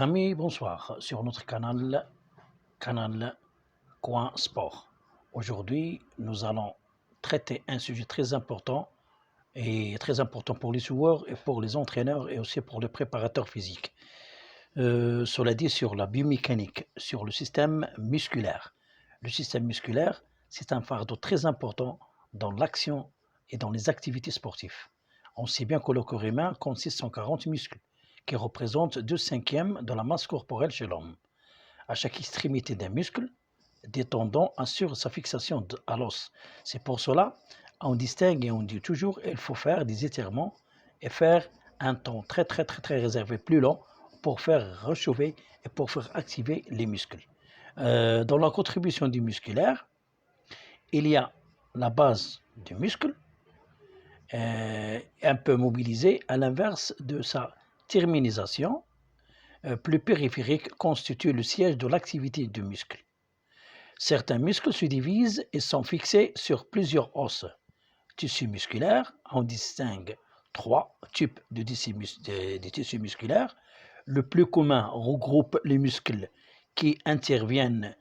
Chers amis, bonsoir sur notre canal Coin Sport. Aujourd'hui, nous allons traiter un sujet très important pour les joueurs et pour les entraîneurs et aussi pour les préparateurs physiques. Cela dit sur la biomécanique, sur le système musculaire. Le système musculaire, c'est un fardeau très important dans l'action et dans les activités sportives. On sait bien que le corps humain consiste en 40 muscles, qui représentent 2/5 de la masse corporelle chez l'homme. À chaque extrémité d'un muscle, des tendons assurent sa fixation à l'os. C'est pour cela on distingue et on dit toujours il faut faire des étirements et faire un temps très réservé plus long pour faire réchauffer et pour faire activer les muscles. Dans la contribution du musculaire, il y a la base du muscle, un peu mobilisée à l'inverse de sa terminisation, plus périphérique constitue le siège de l'activité du muscle. Certains muscles se divisent et sont fixés sur plusieurs os. Tissus musculaires, on distingue 3 types de tissus musculaires. Le plus commun regroupe les muscles qui interviennent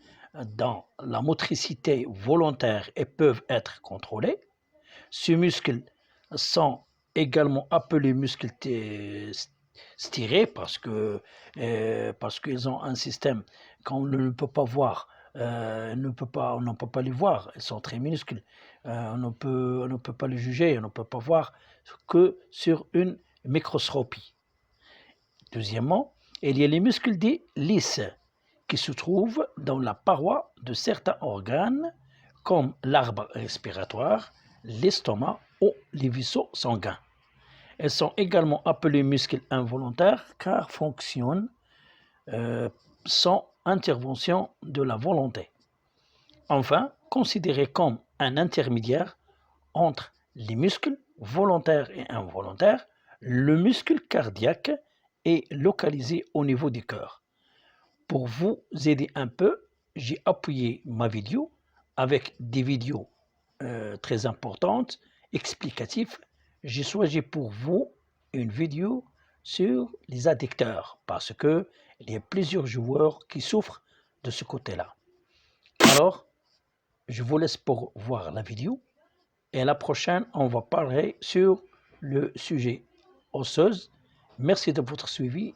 dans la motricité volontaire et peuvent être contrôlés. Ces muscles sont également appelés muscles stirés parce qu'ils ont un système qu'on ne peut pas voir, on ne peut pas les voir, ils sont très minuscules, on ne peut pas les juger, on ne peut pas voir que sur une microscopie. Deuxièmement, il y a les muscles dits lisses qui se trouvent dans la paroi de certains organes comme l'arbre respiratoire, l'estomac ou les vaisseaux sanguins. Elles sont également appelées muscles involontaires car fonctionnent sans intervention de la volonté. Enfin, considéré comme un intermédiaire entre les muscles volontaires et involontaires, le muscle cardiaque est localisé au niveau du cœur. Pour vous aider un peu, j'ai appuyé ma vidéo avec des vidéos très importantes, explicatives. J'ai choisi pour vous une vidéo sur les addicteurs parce qu'il y a plusieurs joueurs qui souffrent de ce côté-là. Alors, je vous laisse pour voir la vidéo et à la prochaine, on va parler sur le sujet osseuse. Merci de votre suivi